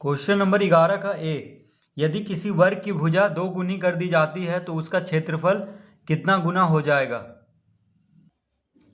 Question number 11 का ए, यदि किसी वर्ग की भुजा 2 गुनी कर दी जाती है तो उसका क्षेत्रफल कितना गुना हो जाएगा।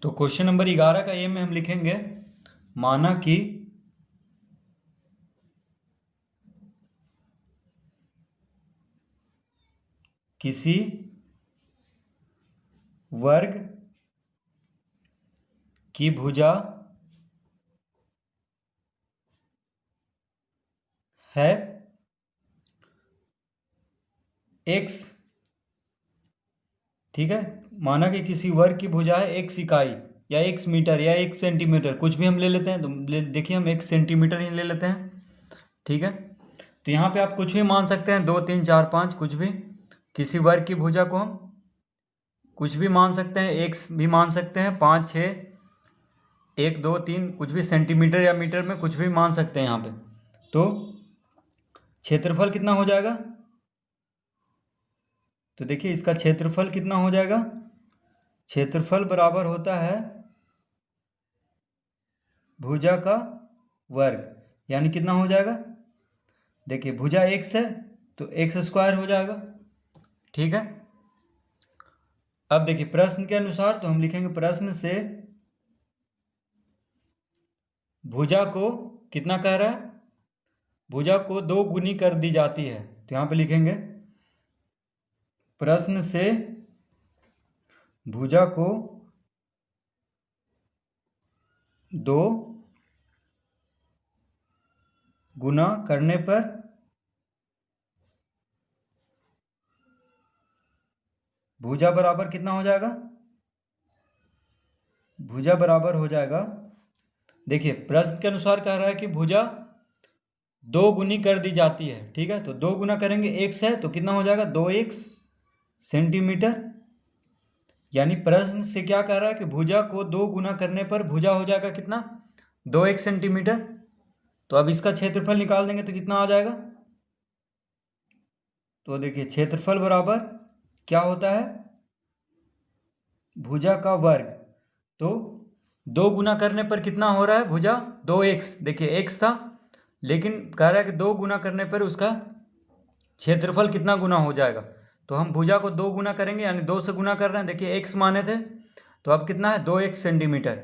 तो क्वेश्चन नंबर 11 का ए में हम लिखेंगे, माना कि किसी वर्ग की भुजा है x, ठीक है। माना कि किसी वर्ग की भुजा है x इकाई या x मीटर या 1 सेंटीमीटर, कुछ भी हम ले लेते हैं। तो देखिए हम 1 सेंटीमीटर ही ले लेते हैं, ठीक है। तो यहाँ पे आप कुछ भी मान सकते हैं, 2 3 4 5, कुछ भी। किसी वर्ग की भुजा को हम कुछ भी मान सकते हैं, x भी मान सकते हैं, 5 6 1 2 3, कुछ भी सेंटीमीटर या मीटर में कुछ भी मान सकते हैं यहाँ पे। तो क्षेत्रफल कितना हो जाएगा, तो देखिए इसका क्षेत्रफल कितना हो जाएगा। क्षेत्रफल बराबर होता है भुजा का वर्ग, यानी कितना हो जाएगा। देखिए भुजा x है तो x स्क्वायर हो जाएगा, ठीक है। अब देखिए प्रश्न के अनुसार तो हम लिखेंगे, प्रश्न से भुजा को कितना कह रहा है, भुजा को 2 गुनी कर दी जाती है। तो यहाँ पे लिखेंगे, प्रश्न से भुजा को 2 गुना करने पर भुजा बराबर कितना हो जाएगा, भुजा बराबर हो जाएगा। देखिए प्रश्न के अनुसार कह रहा है कि भुजा 2 गुनी कर दी जाती है, ठीक है। तो 2 गुना करेंगे, x है तो कितना हो जाएगा 2x सेंटीमीटर। यानी प्रश्न से क्या कह रहा है कि भुजा को 2 गुना करने पर भुजा हो जाएगा कितना, 2x सेंटीमीटर। तो अब इसका क्षेत्रफल निकाल देंगे तो कितना आ जाएगा। तो देखिए क्षेत्रफल बराबर क्या होता है, भुजा का वर्ग। तो 2 गुना करने पर कितना हो रहा है भुजा, 2x। देखिए x था, लेकिन कह रहा है कि 2 गुना करने पर उसका क्षेत्रफल कितना गुना हो जाएगा। तो हम भुजा को 2 गुना करेंगे, यानी 2 से गुना कर रहे हैं। देखिए x माने थे, तो अब कितना है 2x सेंटीमीटर।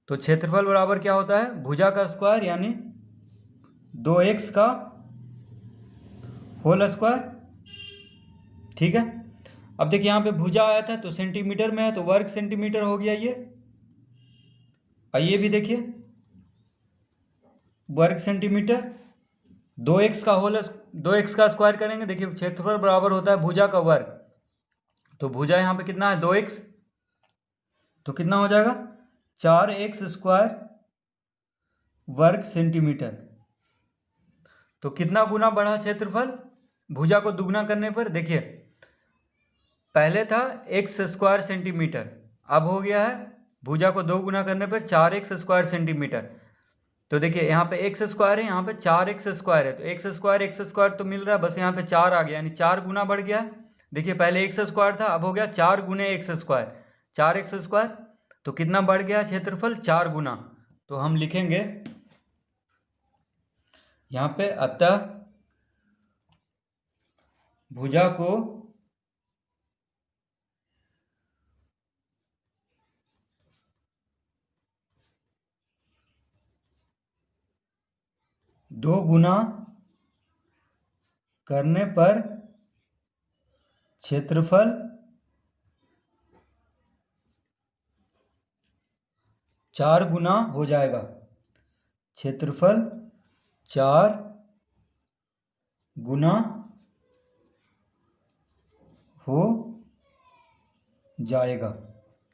तो क्षेत्रफल बराबर क्या होता है, भुजा का स्क्वायर यानी 2x का होल स्क्वायर, ठीक है। अब देखिए यहाँ पे भुजा आया था तो सेंटीमीटर में है, तो वर्ग सेंटीमीटर हो गया ये। आइए भी देखिए, वर्ग सेंटीमीटर, 2x का होल 2x का स्क्वायर करेंगे। देखिए क्षेत्रफल बराबर होता है भुजा का वर्ग। तो भुजा यहाँ पे कितना है 2x, तो कितना हो जाएगा 4x स्क्वायर वर्ग सेंटीमीटर। तो कितना गुना बढ़ा क्षेत्रफल, भुजा को दुगना करने पर। देखिए पहले था x स्क्वायर सेंटीमीटर, अब हो गया है भुजा को 2 गुना करने पर 4x स्क्वायर सेंटीमीटर। तो देखिए यहाँ पे x स्क्वायर है, यहाँ पे 4x स्क्वायर है, तो x स्क्वायर तो मिल रहा है, बस यहाँ पे 4 आ गया, यानी 4 गुना बढ़ गया। देखिए पहले x स्क्वायर था, अब हो गया 4 गुने x स्क्वायर, 4x स्क्वायर। तो कितना बढ़ गया क्षेत्रफल, 4 गुना। तो हम लिखेंगे यहाँ पे, अतः भुजा को 2 गुना करने पर क्षेत्रफल 4 गुना हो जाएगा, क्षेत्रफल 4 गुना हो जाएगा।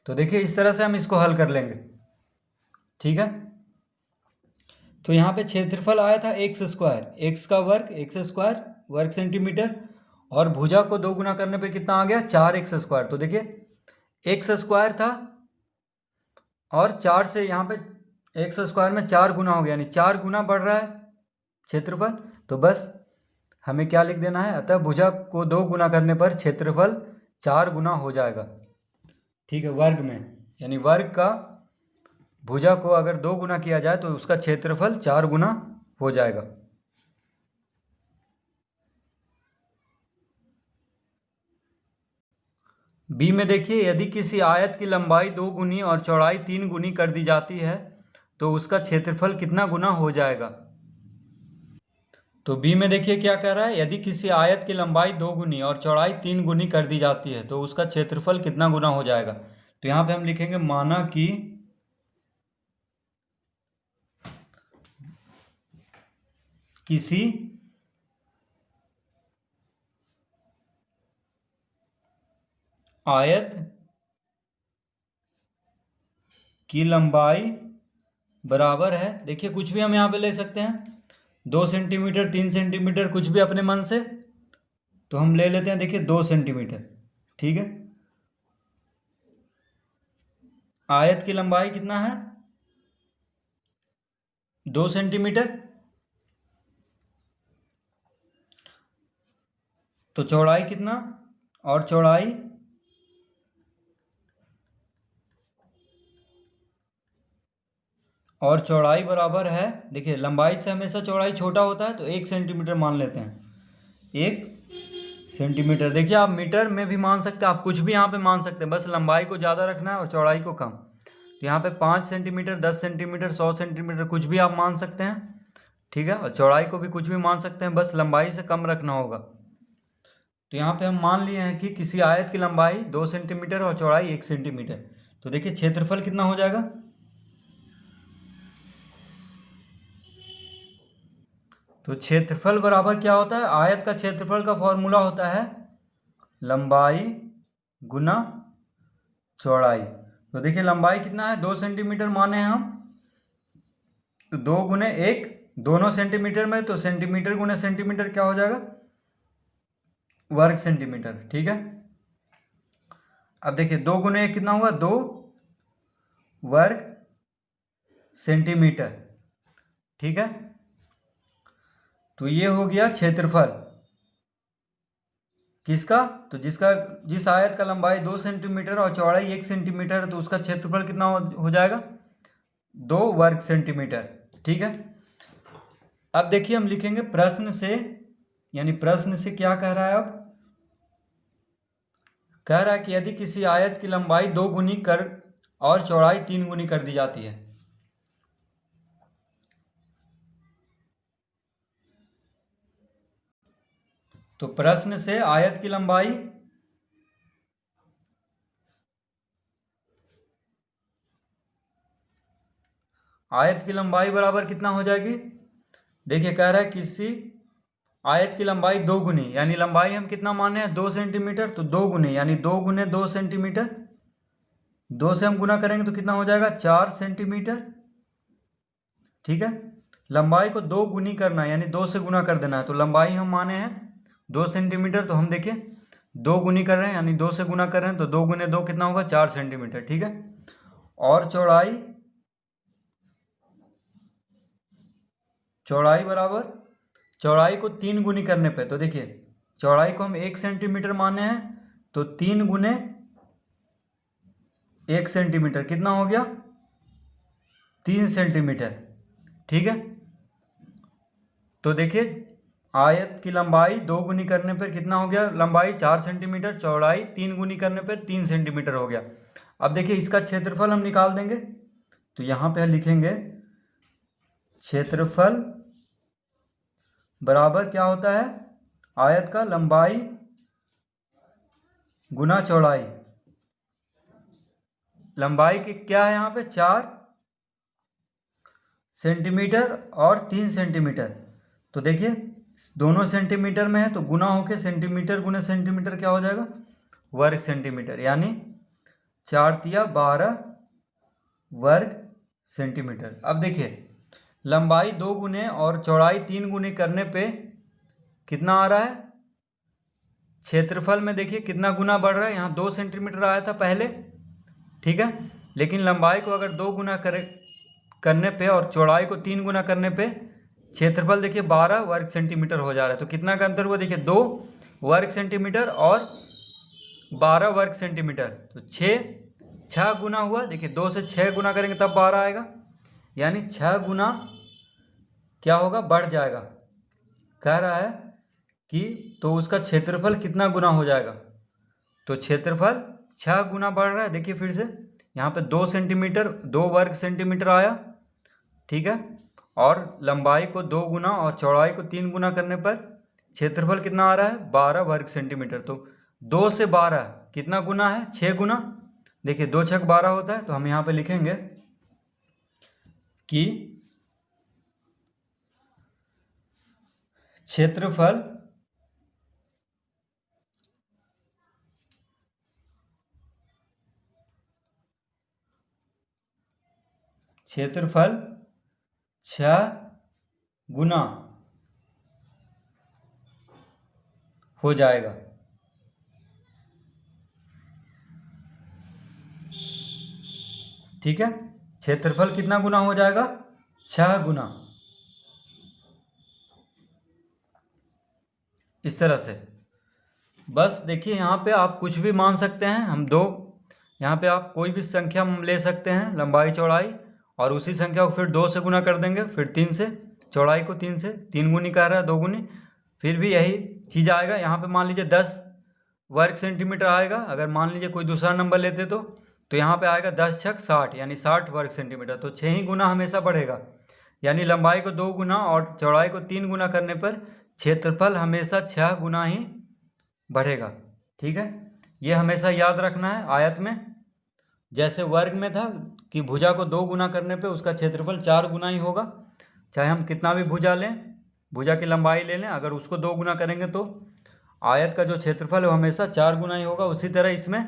तो देखिए इस तरह से हम इसको हल कर लेंगे, ठीक है। तो यहाँ पे क्षेत्रफल आया था x स्क्वायर, x का वर्ग, x स्क्वायर वर्ग सेंटीमीटर, और भुजा को 2 गुना करने पे कितना आ गया 4x स्क्वायर। तो देखिए x स्क्वायर था और 4 से यहाँ पे x स्क्वायर में 4 गुना हो गया, यानी 4 गुना बढ़ रहा है क्षेत्रफल। तो बस हमें क्या लिख देना है, अतः भुजा को 2 गुना करने पर क्षेत्रफल 4 गुना हो जाएगा, ठीक है, वर्ग में। यानी वर्ग का भुजा को अगर 2 गुना किया जाए तो उसका क्षेत्रफल 4 गुना हो जाएगा। बी में देखिए, यदि किसी आयत की लंबाई 2 गुनी और चौड़ाई 3 गुनी कर दी जाती है तो उसका क्षेत्रफल कितना गुना हो जाएगा। तो बी में देखिए क्या कह रहा है, यदि किसी आयत की लंबाई 2 गुनी और चौड़ाई 3 गुनी कर दी जाती है तो उसका क्षेत्रफल कितना गुना हो जाएगा। तो यहाँ पे हम लिखेंगे माना कि किसी आयत की लंबाई बराबर है, देखिए कुछ भी हम यहाँ पे ले सकते हैं, 2 सेंटीमीटर 3 सेंटीमीटर कुछ भी अपने मन से, तो हम ले लेते हैं देखिए 2 सेंटीमीटर। ठीक है, आयत की लंबाई कितना है 2 सेंटीमीटर, तो चौड़ाई कितना, और चौड़ाई बराबर है, देखिए लंबाई से हमेशा चौड़ाई छोटा होता है तो 1 सेंटीमीटर मान लेते हैं, 1 सेंटीमीटर। देखिए आप मीटर में भी मान सकते हैं, आप कुछ भी यहाँ पे मान सकते हैं, बस लंबाई को ज़्यादा रखना है और चौड़ाई को कम। तो यहाँ पे 5 सेंटीमीटर 10 सेंटीमीटर 100 सेंटीमीटर कुछ भी आप मान सकते हैं। ठीक है, और चौड़ाई को भी कुछ भी मान सकते हैं, बस लंबाई से कम रखना होगा। तो यहाँ पे हम मान लिए हैं कि किसी आयत की लंबाई 2 सेंटीमीटर और चौड़ाई 1 सेंटीमीटर। तो देखिए क्षेत्रफल कितना हो जाएगा, तो क्षेत्रफल बराबर क्या होता है, आयत का क्षेत्रफल का फॉर्मूला होता है लंबाई गुना चौड़ाई। तो देखिए लंबाई कितना है 2 सेंटीमीटर माने हैं हम, तो 2 गुने 1, दोनों सेंटीमीटर में, तो सेंटीमीटर गुने सेंटीमीटर क्या हो जाएगा, वर्ग सेंटीमीटर। ठीक है, अब देखिए 2 गुने 1 कितना हुआ, 2 वर्ग सेंटीमीटर। ठीक है, तो ये हो गया क्षेत्रफल किसका, तो जिस आयत का लंबाई 2 सेंटीमीटर और चौड़ाई 1 सेंटीमीटर है तो उसका क्षेत्रफल कितना हो जाएगा, 2 वर्ग सेंटीमीटर। ठीक है, अब देखिए हम लिखेंगे प्रश्न से, यानी प्रश्न से क्या कह रहा है, अब कह रहा है कि यदि किसी आयत की लंबाई 2 गुनी कर और चौड़ाई 3 गुनी कर दी जाती है, तो प्रश्न से आयत की लंबाई बराबर कितना हो जाएगी। देखिए कह रहा है किसी आयत की लंबाई 2 गुनी, यानी लंबाई हम कितना माने हैं 2 सेंटीमीटर, तो 2 गुनी यानी 2 गुने 2 सेंटीमीटर, 2 से हम गुना करेंगे तो कितना हो जाएगा 4 सेंटीमीटर। ठीक है, लंबाई को 2 गुनी करना है यानी 2 से गुना कर देना है, तो लंबाई हम माने हैं 2 सेंटीमीटर, तो हम देखिए 2 गुनी कर रहे हैं यानी 2 से गुना कर रहे हैं, तो 2 गुने 2 कितना होगा 4 सेंटीमीटर। ठीक है, और चौड़ाई बराबर, चौड़ाई को 3 गुनी करने पे, तो देखिए चौड़ाई को हम 1 सेंटीमीटर माने हैं, तो 3 गुने 1 सेंटीमीटर कितना हो गया 3 सेंटीमीटर। ठीक है, तो देखिए आयत की लंबाई 2 गुनी करने पर कितना हो गया, लंबाई 4 सेंटीमीटर, चौड़ाई 3 गुनी करने पर 3 सेंटीमीटर हो गया। अब देखिए इसका क्षेत्रफल हम निकाल देंगे, तो यहाँ पे लिखेंगे क्षेत्रफल बराबर क्या होता है, आयत का लंबाई गुना चौड़ाई। लंबाई की क्या है यहाँ पे 4 सेंटीमीटर और 3 सेंटीमीटर, तो देखिए दोनों सेंटीमीटर में है तो गुना होके सेंटीमीटर गुने सेंटीमीटर क्या हो जाएगा वर्ग सेंटीमीटर, यानी 4 तिया 12 वर्ग सेंटीमीटर। अब देखिए लंबाई 2 गुने और चौड़ाई 3 गुनी करने पे कितना आ रहा है, क्षेत्रफल में देखिए कितना गुना बढ़ रहा है, यहाँ 2 सेंटीमीटर आया था पहले। ठीक है, लेकिन लंबाई को अगर 2 गुना करने पे और चौड़ाई को 3 गुना करने पे क्षेत्रफल देखिए 12 वर्ग सेंटीमीटर हो जा रहा है। तो कितना का अंतर हुआ, देखिए 2 वर्ग सेंटीमीटर और 12 वर्ग सेंटीमीटर, तो 6 गुना हुआ। देखिए 2 से 6 गुना करेंगे तब 12 आएगा, यानी 6 गुना क्या होगा बढ़ जाएगा। कह रहा है कि तो उसका क्षेत्रफल कितना गुना हो जाएगा, तो क्षेत्रफल 6 गुना बढ़ रहा है। देखिए फिर से यहाँ पे 2 सेंटीमीटर 2 वर्ग सेंटीमीटर आया, ठीक है। और लंबाई को 2 गुना और चौड़ाई को 3 गुना करने पर क्षेत्रफल कितना आ रहा है 12 वर्ग सेंटीमीटर। तो 2 से 12 कितना गुना है 6 गुना। देखिए 2 छक 12 होता है, तो हम यहाँ पे लिखेंगे कि क्षेत्रफल क्षेत्रफल 6 गुना हो जाएगा। ठीक है, क्षेत्रफल कितना गुना हो जाएगा 6 गुना। इस तरह से बस देखिए यहाँ पे आप कुछ भी मान सकते हैं। हम दो यहाँ पे आप कोई भी संख्या ले सकते हैं लंबाई चौड़ाई, और उसी संख्या को फिर 2 से गुना कर देंगे, फिर 3 से, चौड़ाई को 3 से, 3 गुनी कह रहा है 2 गुनी, फिर भी यही चीज़ आएगा। यहाँ पे मान लीजिए 10 वर्ग सेंटीमीटर आएगा। अगर मान लीजिए कोई दूसरा नंबर लेते तो यहाँ पे आएगा 10 छक 60 यानी 60 वर्ग सेंटीमीटर। तो 6 ही गुना हमेशा बढ़ेगा, यानी लंबाई को 2 गुना और चौड़ाई को 3 गुना करने पर क्षेत्रफल हमेशा 6 गुना ही बढ़ेगा। ठीक है, ये हमेशा याद रखना है। आयत में जैसे वर्ग में था कि भुजा को 2 गुना करने पे उसका क्षेत्रफल 4 गुना ही होगा। चाहे हम कितना भी भुजा लें, भुजा की लंबाई ले लें, अगर उसको 2 गुना करेंगे तो आयत का जो क्षेत्रफल है वो हमेशा 4 गुना ही होगा। उसी तरह इसमें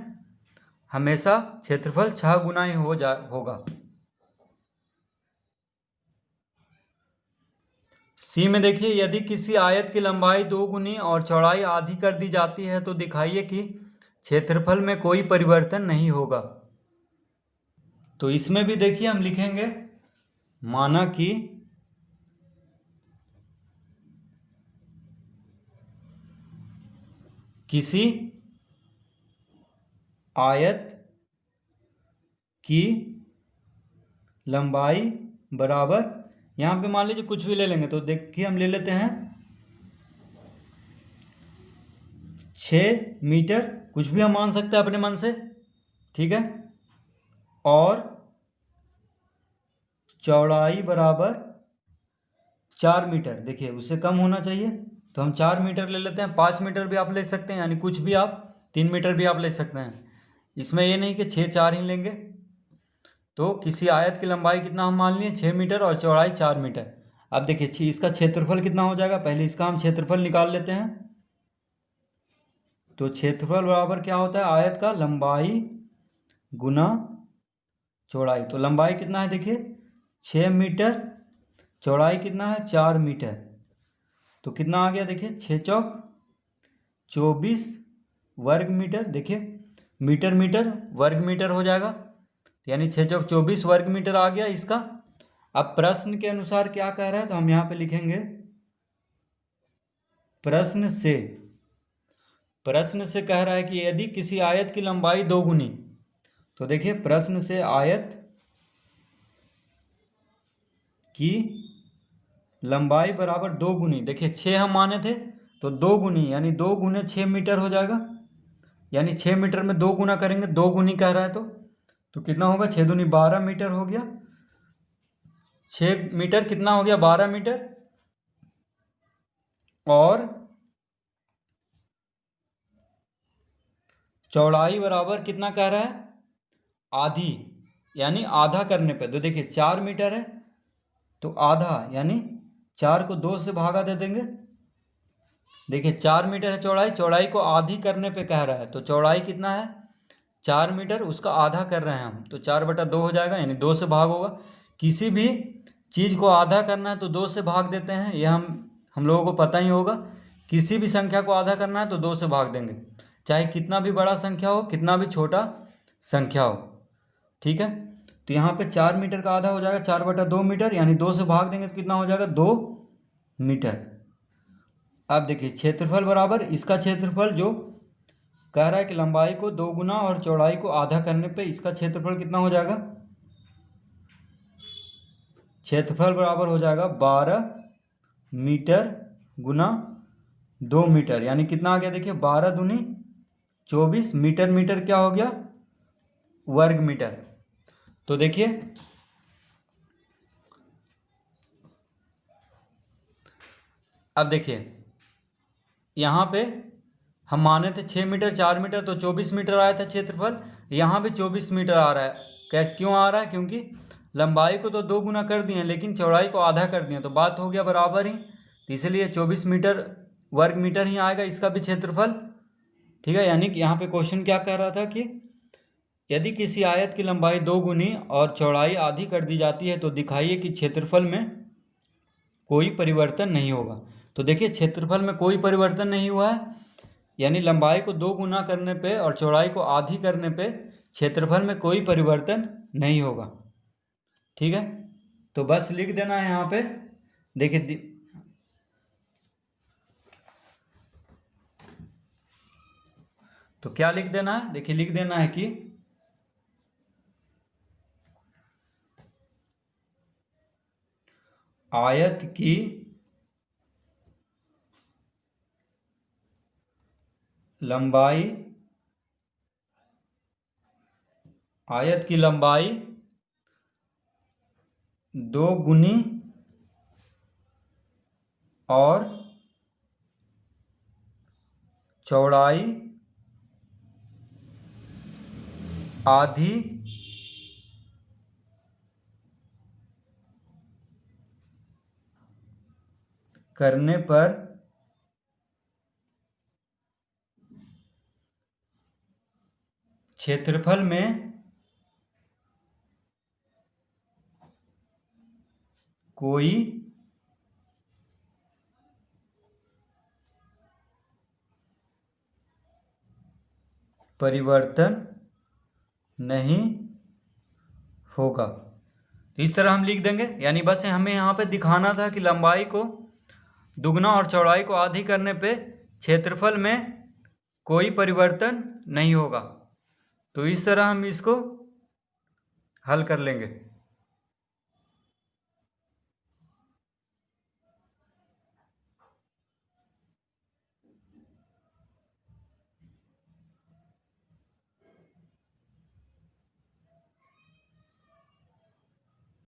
हमेशा क्षेत्रफल 6 गुना ही होगा। सी में देखिए, यदि किसी आयत की लंबाई 2 गुनी और चौड़ाई आधी कर दी जाती है तो दिखाइए कि क्षेत्रफल में कोई परिवर्तन नहीं होगा। तो इसमें भी देखिए हम लिखेंगे, माना कि किसी आयत की लंबाई बराबर, यहाँ पे मान लीजिए कुछ भी ले लेंगे, तो देखिए हम ले लेते हैं 6 मीटर, कुछ भी हम मान सकते हैं अपने मन से, ठीक है। और चौड़ाई बराबर 4 मीटर, देखिए उससे कम होना चाहिए, तो हम 4 मीटर ले लेते हैं। 5 मीटर भी आप ले सकते हैं, यानी कुछ भी आप 3 मीटर भी आप ले सकते हैं। इसमें ये नहीं कि 6 4 ही लेंगे। तो किसी आयत की लंबाई कितना हम मान लिए 6 मीटर और चौड़ाई 4 मीटर। अब देखिए इसका क्षेत्रफल कितना हो जाएगा, पहले इसका हम क्षेत्रफल निकाल लेते हैं। तो क्षेत्रफल बराबर क्या होता है, आयत का लंबाई गुना चौड़ाई। तो लंबाई कितना है देखिए 6 मीटर, चौड़ाई कितना है 4 मीटर। तो कितना आ गया देखिए 6 चौक 24 वर्ग मीटर। देखिए मीटर मीटर वर्ग मीटर हो जाएगा, यानी 6 चौक 24 वर्ग मीटर आ गया इसका। अब प्रश्न के अनुसार क्या कह रहा है, तो हम यहाँ पे लिखेंगे प्रश्न से कह रहा है कि यदि किसी आयत की लंबाई 2 गुनी, तो देखिए प्रश्न से आयत की लंबाई बराबर 2 गुनी, देखिए 6 हम माने थे तो 2 गुनी यानी 2 गुने 6 मीटर हो जाएगा, यानी 6 मीटर में 2 गुना करेंगे, 2 गुनी कह रहा है तो कितना होगा 6 दूनी 12 मीटर हो गया। 6 मीटर कितना हो गया 12 मीटर। और चौड़ाई बराबर कितना कह रहा है आधी, यानी आधा करने पे, तो देखिए 4 मीटर है तो आधा यानी 4 को 2 से भागा दे देंगे। देखिए 4 मीटर है चौड़ाई, चौड़ाई को आधी करने पे कह रहा है, तो चौड़ाई कितना है 4 मीटर, उसका आधा कर रहे हैं हम, तो 4/2 हो जाएगा, यानी 2 से भाग होगा। किसी भी चीज़ को आधा करना है तो 2 से भाग देते हैं, ये हम लोगों को पता ही होगा। किसी भी संख्या को आधा करना है तो 2 से भाग देंगे, चाहे कितना भी बड़ा संख्या हो कितना भी छोटा संख्या हो, ठीक है। तो यहाँ पे 4 मीटर का आधा हो जाएगा 4/2 मीटर, यानी 2 से भाग देंगे तो कितना हो जाएगा 2 मीटर। अब देखिए क्षेत्रफल बराबर इसका क्षेत्रफल जो कह रहा है कि लंबाई को 2 गुना और चौड़ाई को आधा करने पे इसका क्षेत्रफल कितना हो जाएगा, क्षेत्रफल बराबर हो जाएगा 12 मीटर गुना 2 मीटर, यानी कितना आ गया देखिए 12 दूनी 24 मीटर, मीटर क्या हो गया? वर्ग मीटर। तो देखिए अब देखिए यहाँ पे हम माने थे 6 मीटर 4 मीटर, तो 24 मीटर आया था क्षेत्रफल। यहाँ भी 24 मीटर आ रहा है। कैसे, क्यों आ रहा है? क्योंकि लंबाई को तो 2 गुना कर दिए लेकिन चौड़ाई को आधा कर दिए, तो बात हो गया बराबर ही। तो इसलिए 24 मीटर वर्ग मीटर ही आएगा इसका भी क्षेत्रफल। ठीक है, यानी कि यहाँ पे क्वेश्चन क्या कह रहा था कि यदि किसी आयत की लंबाई 2 गुनी और चौड़ाई आधी कर दी जाती है तो दिखाइए कि क्षेत्रफल में कोई परिवर्तन नहीं होगा। तो देखिए क्षेत्रफल में कोई परिवर्तन नहीं हुआ है, यानी लंबाई को 2 गुना करने पे और चौड़ाई को आधी करने पे क्षेत्रफल में कोई परिवर्तन नहीं होगा। ठीक है, तो बस लिख देना है यहाँ पे। देखिए तो क्या लिख देना है? देखिए लिख देना है कि आयत की लंबाई 2 गुनी और चौड़ाई आधी करने पर क्षेत्रफल में कोई परिवर्तन नहीं होगा। तो इस तरह हम लिख देंगे, यानी बस हमें यहाँ पे दिखाना था कि लंबाई को दुगना और चौड़ाई को आधी करने पे क्षेत्रफल में कोई परिवर्तन नहीं होगा। तो इस तरह हम इसको हल कर लेंगे।